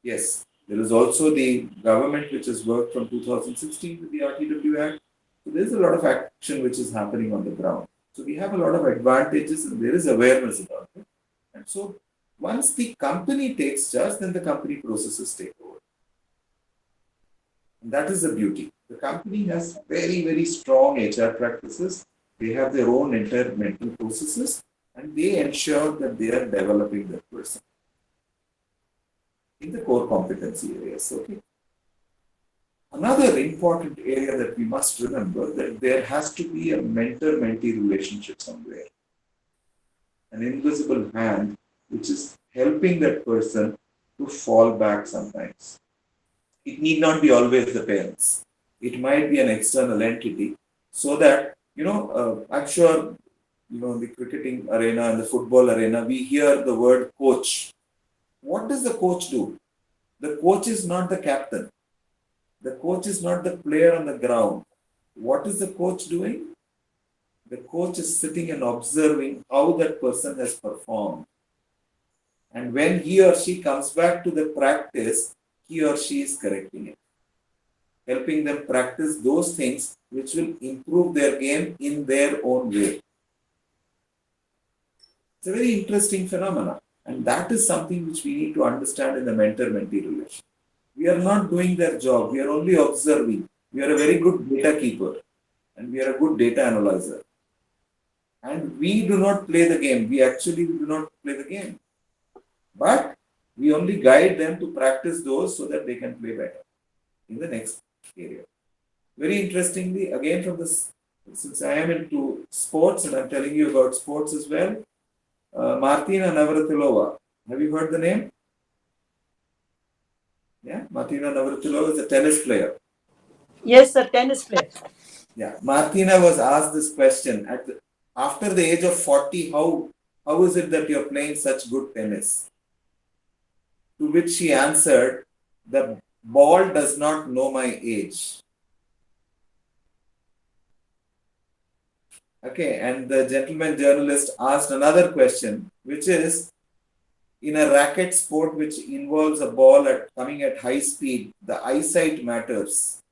Yes, there is also the government which has worked from 2016 with the RTW Act. So there is a lot of action which is happening on the ground. So we have a lot of advantages and there is awareness about it. And so once the company takes charge, then the company processes take over. And that is the beauty. The company has very, very strong HR practices. They have their own entire mental processes and they ensure that they are developing that person in the core competency areas. Okay. Another important area that we must remember that there has to be a mentor-mentee relationship somewhere. An invisible hand which is helping that person to fall back sometimes. It need not be always the parents. It might be an external entity so that, I'm sure, in the cricketing arena and the football arena, we hear the word coach. What does the coach do? The coach is not the captain. The coach is not the player on the ground. What is the coach doing? The coach is sitting and observing how that person has performed. And when he or she comes back to the practice, he or she is correcting it. Helping them practice those things which will improve their game in their own way. It's a very interesting phenomenon. And that is something which we need to understand in the mentor-mentee relation. We are not doing their job. We are only observing. We are a very good data keeper. And we are a good data analyzer. And we do not play the game. We actually do not play the game. But we only guide them to practice those so that they can play better in the next area. Very interestingly, again from this, since I am into sports and I'm telling you about sports as well, Martina Navratilova. Have you heard the name? Yeah, Martina Navratilova is a tennis player. Yes, sir, tennis player. Yeah, Martina was asked this question after the age of 40. How is it that you're playing such good tennis? To which she answered, "The ball does not know my age." Okay, and the gentleman journalist asked another question, which is, in a racket sport which involves a ball coming at high speed, the eyesight matters.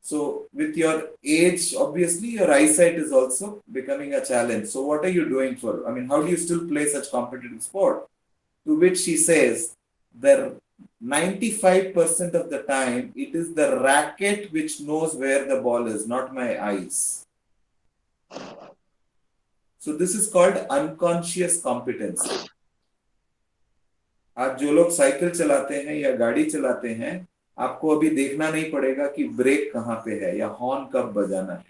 So with your age, obviously your eyesight is also becoming a challenge. So what are you doing for? I mean, how do you still play such competitive sport? To which she says, the 95% of the time, it is the racket which knows where the ball is, not my eyes. So this is called unconscious competency. आज जो लोग cycle चलाते हैं या गाड़ी चलाते हैं, आपको अभी देखना नहीं पड़ेगा कि ब्रेक कहाँ पे है या हॉर्न कब बजाना है.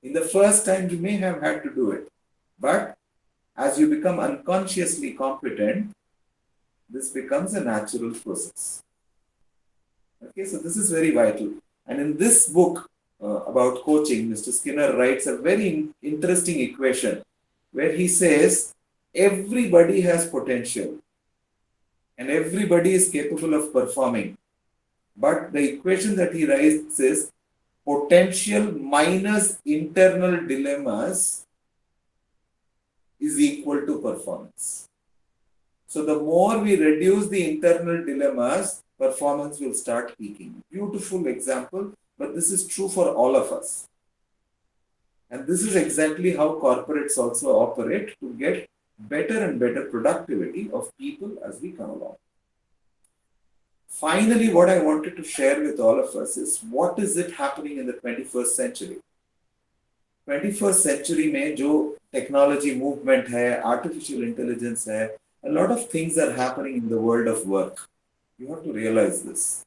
In the first time you may have had to do it, but as you become unconsciously competent, this becomes a natural process. Okay, so this is very vital. And in this book about coaching, Mr. Skinner writes a very interesting equation where he says everybody has potential and everybody is capable of performing. But the equation that he writes is potential minus internal dilemmas is equal to performance. So the more we reduce the internal dilemmas, performance will start peaking. Beautiful example, but this is true for all of us. And this is exactly how corporates also operate to get better and better productivity of people as we come along. Finally, what I wanted to share with all of us is what is it happening in the 21st century? 21st century में जो technology movement है, artificial intelligence है, a lot of things are happening in the world of work. You have to realize this.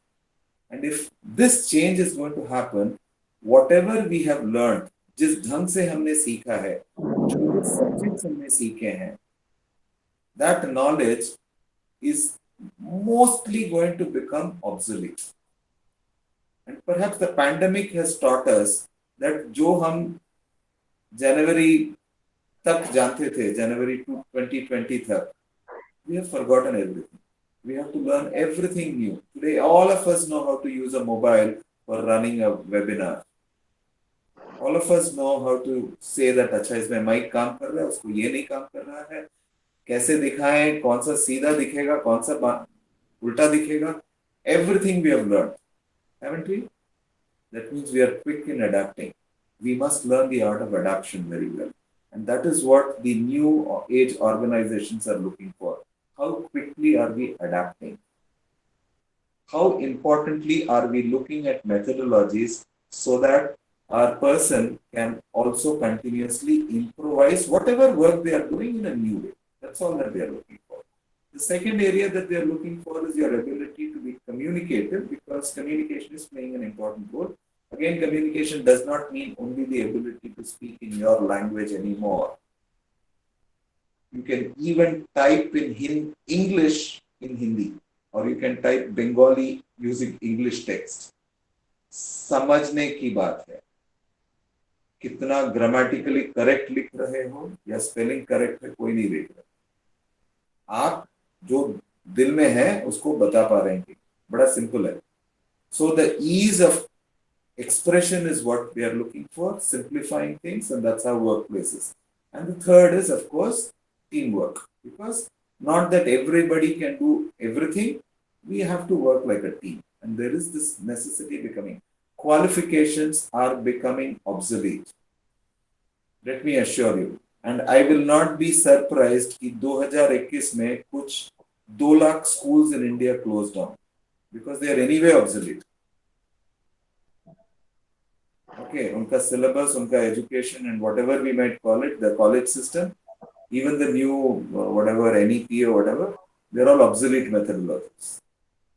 And if this change is going to happen, whatever we have learned, जिस ढंग से हमने सीखा है, जो भी subjects हमने सीखे हैं, that knowledge is mostly going to become obsolete. And perhaps the pandemic has taught us that जो हम जनवरी तक जानते थे, January 2020 तक, we have forgotten everything. We have to learn everything new. Today, all of us know how to use a mobile for running a webinar. All of us know how to say that, अच्छा इसमें mic काम कर रहा है, उसको ये नहीं काम कर रहा है, कैसे दिखाएं, कौन सा सीधा दिखेगा, कौन सा उल्टा दिखेगा. Everything we have learned, haven't we? That means we are quick in adapting. We must learn the art of adaptation very well. And that is what the new age organizations are looking for. How quickly are we adapting? How importantly are we looking at methodologies so that our person can also continuously improvise whatever work they are doing in a new way? That's all that they are looking for. The second area that they are looking for is your ability to be communicative, because communication is playing an important role. Again, communication does not mean only the ability to speak in your language anymore. You can even type in English in Hindi, or you can type Bengali using English text. समझने की बात है, कितना grammatically correct लिख रहे हो या spelling correct है कोई नहीं देख रहा. आप जो दिल में है उसको बता पा रहे हैं, बड़ा सिंपल है. So the ease of expression is what we are looking for, simplifying things, and that's how workplaces. And the third is, of course, teamwork, because not that everybody can do everything. We have to work like a team, and there is this necessity becoming. Qualifications are becoming obsolete. Let me assure you, and I will not be surprised कि 2021 में कुछ 2 lakh schools in India closed down because they are anyway obsolete. Okay, unka syllabus, unka education, and whatever we might call it, the college system, even the new whatever NEP or whatever, they're all obsolete methodologies.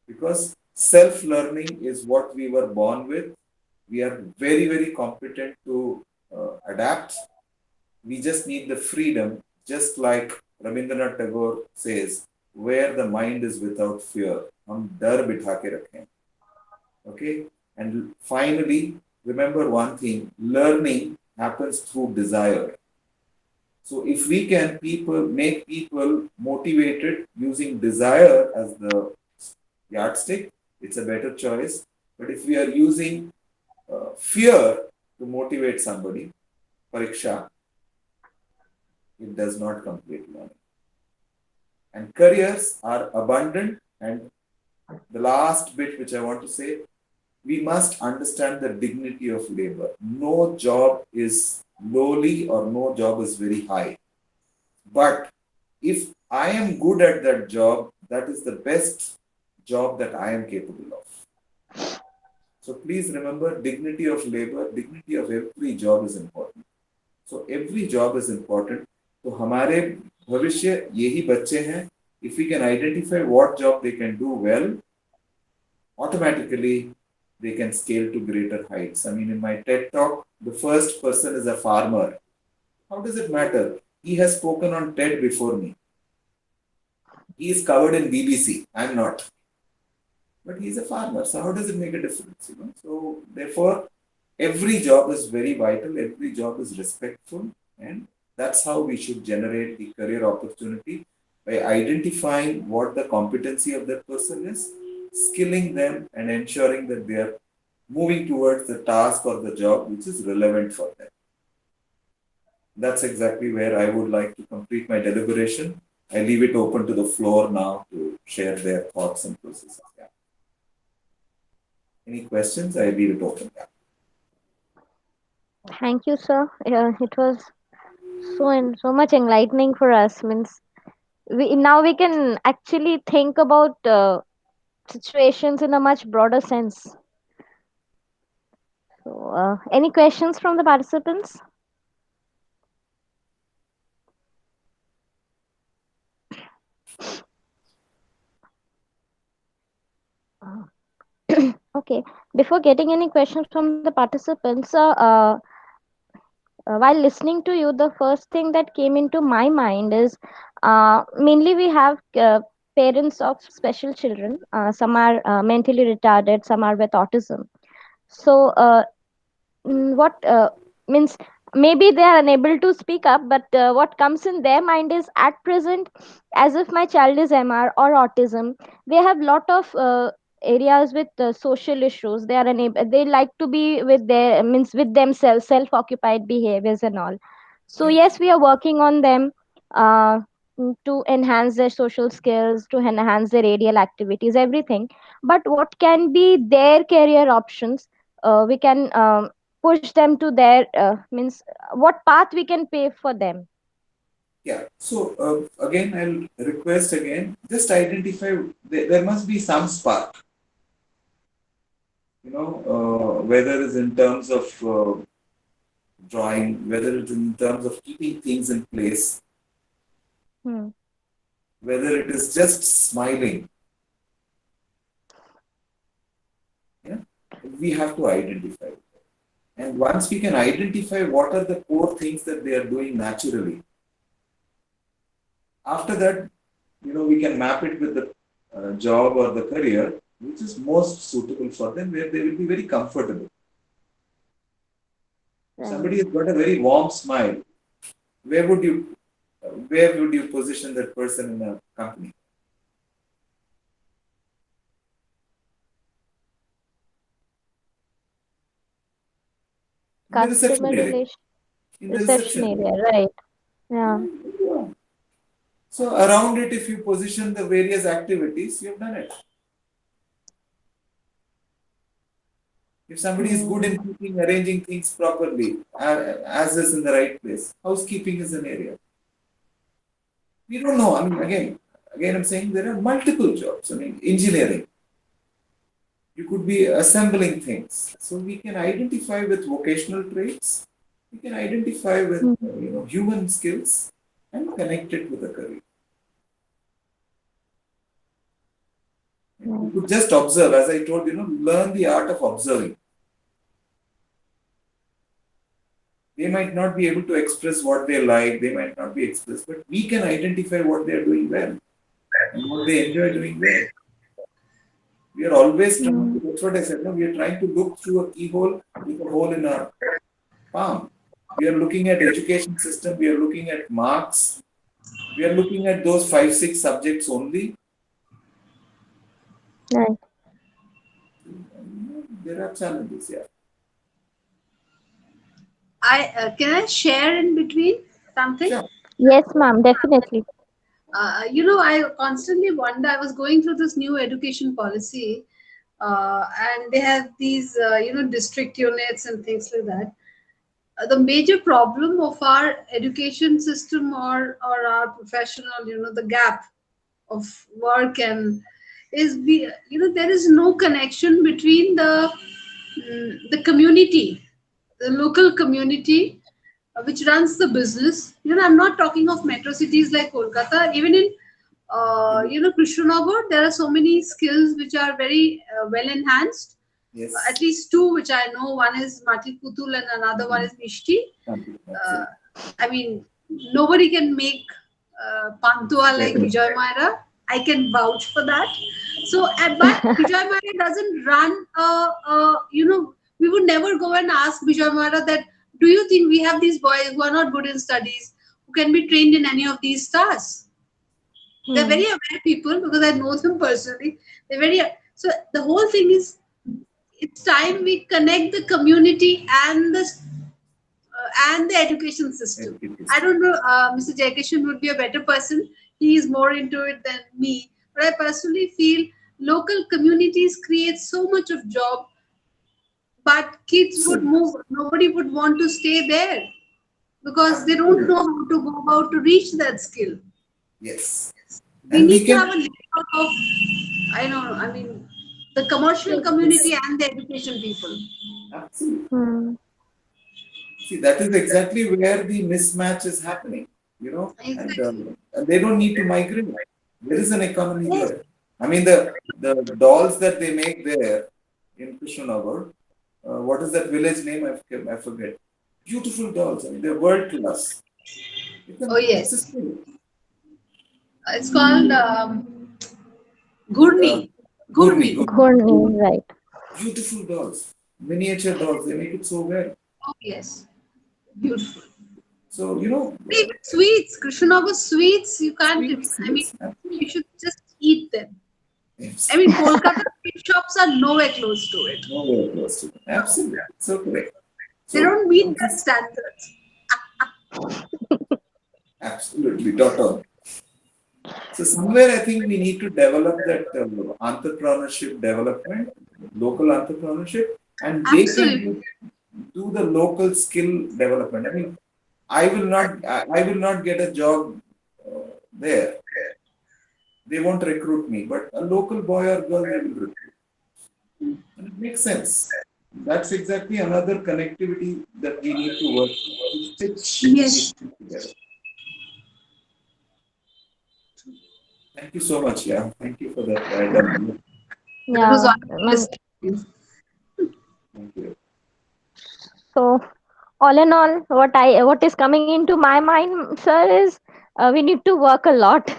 Because self-learning is what we were born with. We are very, very competent to adapt. We just need the freedom, just like Rabindranath Tagore says, where the mind is without fear. हम डर बिठा के रखें. Okay, and finally, remember one thing: learning happens through desire. So if we can make people motivated using desire as the yardstick, it's a better choice. But if we are using fear to motivate somebody, pariksha, it does not complete learning. And careers are abundant. And the last bit which I want to say, we must understand the dignity of labor. No job is lowly or no job is very high. But if I am good at that job, that is the best job that I am capable of. So please remember, dignity of labor, dignity of every job is important. So every job is important. तो हमारे भविष्य यही बच्चे हैं. If we can identify what job they can do well, automatically they can scale to greater heights. I mean, in my TED talk, the first person is a farmer. How does it matter? He has spoken on TED before me. He is covered in BBC. I'm not. But he's a farmer. So how does it make a difference? So therefore, every job is very vital. Every job is respectful. And that's how we should generate the career opportunity, by identifying what the competency of that person is, skilling them, and ensuring that they are moving towards the task or the job which is relevant for them. That's exactly where I would like to complete my deliberation. I leave it open to the floor now to share their thoughts and processes. Yeah. Any questions? I leave it open. Yeah. Thank you, sir. It was so much enlightening for us. Means we can actually think about situations in a much broader sense. So, any questions from the participants? Okay. Before getting any questions from the participants, while listening to you, the first thing that came into my mind is mainly we have parents of special children. Some are mentally retarded, some are with autism. So, what means maybe they are unable to speak up, but what comes in their mind is at present, as if my child is MR or autism, they have lot of areas with social issues. They are unable, they like to be with their means with themselves, self occupied behaviors and all. So yes, we are working on them to enhance their social skills, to enhance their radial activities, everything. But what can be their career options? We can push them to their means what path we can pave for them. Yeah. So again, I'll request again, just identify, there must be some spark. Whether it's in terms of drawing, whether it's in terms of keeping things in place, whether it is just smiling. Yeah, we have to identify. And once we can identify what are the core things that they are doing naturally, after that, we can map it with the job or the career which is most suitable for them, where they will be very comfortable. Right. Somebody has got a very warm smile. Where would you position that person in a company? Customer relation. Reception area, right? Yeah. So around it, if you position the various activities, you've done it. If somebody is good in cooking, arranging things properly, as is in the right place, housekeeping is an area. We don't know. I mean, again, I'm saying there are multiple jobs. I mean, engineering. You could be assembling things. So we can identify with vocational traits. We can identify with human skills and connect it with a career. You could just observe, as I told learn the art of observing. They might not be able to express what they like, they might not be expressed, but we can identify what they are doing well and what they enjoy doing well. We are always trying to, that's what I said, we are trying to look through a keyhole with a hole in our palm. We are looking at education system, we are looking at marks, we are looking at those 5-6 subjects only. Right. There are challenges, yeah. Can I share in between something? Sure. Yes, ma'am, definitely. I constantly wonder, I was going through this new education policy, and they have these district units and things like that. The major problem of our education system, or our professional, the gap of work, and is we there is no connection between the community, the local community, which runs the business. I'm not talking of metro cities like Kolkata. Even in Krishnanagar, there are so many skills which are very well enhanced. Yes. At least two which I know. One is Mati Putul and another one is Mishti. I mean, nobody can make Pantua like Vijay Myra. I can vouch for that. So, but Vijay Myra doesn't run. We would never go and ask Vijay Myra that, do you think we have these boys who are not good in studies who can be trained in any of these stars? They're very aware people, because I know them personally. They're very, so the whole thing is, it's time we connect the community and the education system. I don't know, Mr. Jayakishan would be a better person. He is more into it than me. But I personally feel local communities create so much of job, but kids would move. Nobody would want to stay there because they don't know how to go about to reach that skill. Yes. We need to have a layout of, the commercial community and the education people. Absolutely. See, that is exactly where the mismatch is happening, Exactly. and they don't need to migrate. There is an economy there. I mean, the dolls that they make there in Krishnanagar, what is that village name? I forget. Beautiful dolls. I mean, they're world class. Oh, yes. It's called Gurni. Gurni, right. Beautiful dolls. Miniature dolls. They make it so well. Oh, yes. Beautiful. So, even sweets, Krishnanagar sweets, you can't, you should just eat them. Yes. I mean, Kolkata sweet shops are nowhere close to it. Nowhere close to it. Absolutely. So correct. They don't meet that standards. Absolutely. Dot on. So somewhere I think we need to develop that entrepreneurship development, local entrepreneurship, and they can do the local skill development. I mean, I will not get a job there. They won't recruit me, but a local boy or girl they will recruit. And it makes sense. That's exactly another connectivity that we need to work to stitch together. Thank you so much. Yeah, thank you for that. Yeah. Thank you. So, all in all, what is coming into my mind, sir, is we need to work a lot.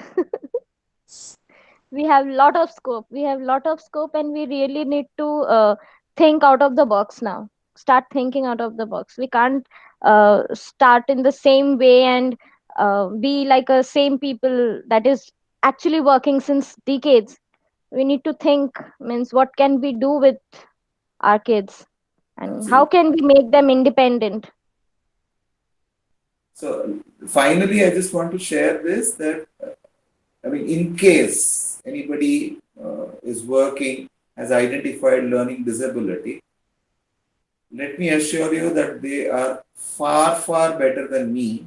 We have lot of scope. And we really need to think out of the box now. Start thinking out of the box. We can't start in the same way and be like a same people that is actually working since decades. We need to think, means what can we do with our kids and how can we make them independent. So finally, I just want to share this, that in case anybody is working, has identified learning disability, let me assure you that they are far, far better than me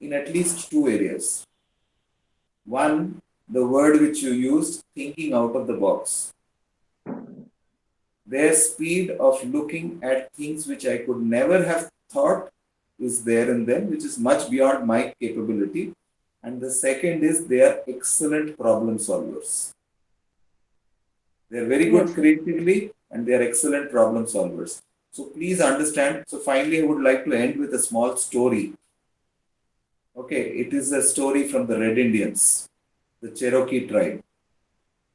in at least two areas. One, the word which you used, thinking out of the box. Their speed of looking at things which I could never have thought is there in them, which is much beyond my capability. And the second is they are excellent problem solvers. They are very good creatively and they are excellent problem solvers. So please understand. So finally, I would like to end with a small story. Okay, it is a story from the Red Indians, the Cherokee tribe.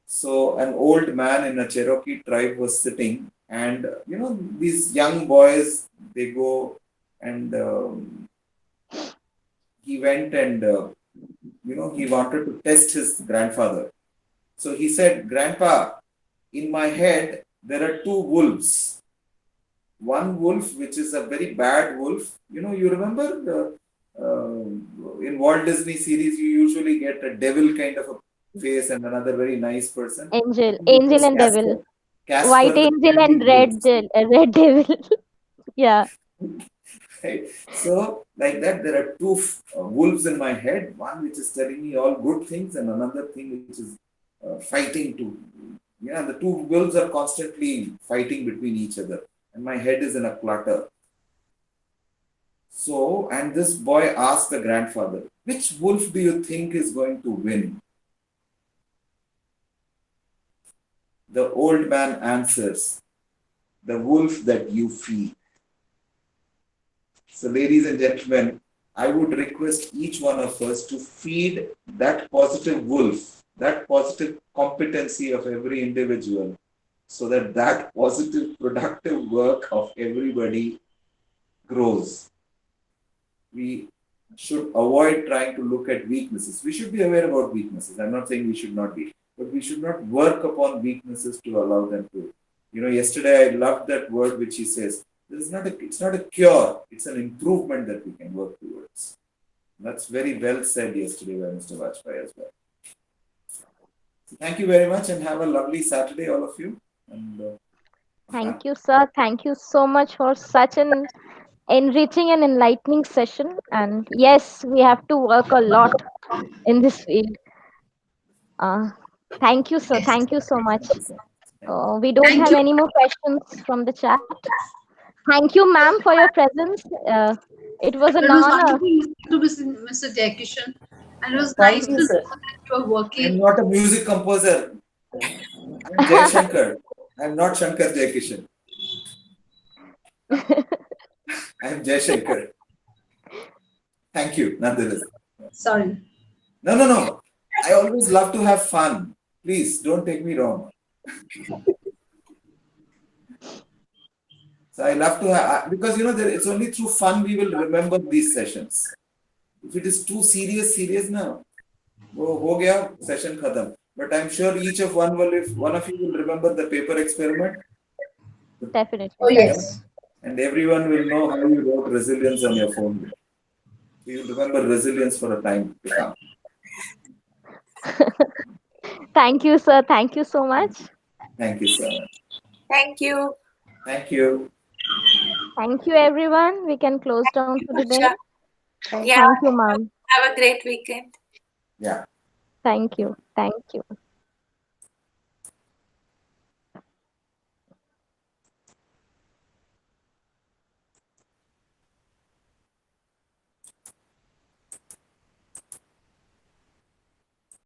So an old man in a Cherokee tribe was sitting, and these young boys, they go and he went and he wanted to test his grandfather. So he said, "Grandpa, in my head there are two wolves. One wolf which is a very bad wolf. You remember in Walt Disney series you usually get a devil kind of a face and another very nice person. Angel and devil. Casper White the angel and Friendly Ghost. red devil. Yeah. Right? So, like that, there are two wolves in my head. One which is telling me all good things, and another thing which is fighting to. Yeah, the two wolves are constantly fighting between each other, and my head is in a clutter. So, and this boy asked the grandfather, which wolf do you think is going to win? The old man answers, the wolf that you feed. So, ladies and gentlemen, I would request each one of us to feed that positive wolf, that positive competency of every individual, so that that positive, productive work of everybody grows. We should avoid trying to look at weaknesses. We should be aware about weaknesses. I'm not saying we should not be, but we should not work upon weaknesses to allow them to. Yesterday I loved that word which he says, it's not a cure, it's an improvement that we can work towards. That's very well said yesterday by Mr. Vajpayee as well. So thank you very much and have a lovely Saturday, all of you. And Thank you, sir. Thank you so much for such an enriching and enlightening session. And yes, we have to work a lot in this field. Thank you, sir. Yes. Thank you so much. thank you so much. We don't Thank have you. any more questions from the chat. Thank you, ma'am, for your presence. It was an It was honor. wonderful listening to Mr. Jayakishan. And it was Thank nice you, to sir. know that you are I'm working. not a music composer. I'm Jay Shankar. I'm not Shankar Jaykishan. I'm Jay Shankar. Thank you, nonetheless. Sorry. No. I always love to have fun. Please don't take me wrong. So I love to have, because it's only through fun we will remember these sessions. If it is too serious now, ho gaya, session khatam. But I'm sure each of if one of you will remember the paper experiment. Definitely. Oh, yes. And everyone will know how you wrote resilience on your phone. So you'll remember resilience for a time to come. Thank you, sir. Thank you so much. Thank you so much. Thank you. Thank you. Thank you, everyone. We can close down for the day. Yeah. Thank you, ma'am. Have a great weekend. Yeah. Thank you. Thank you.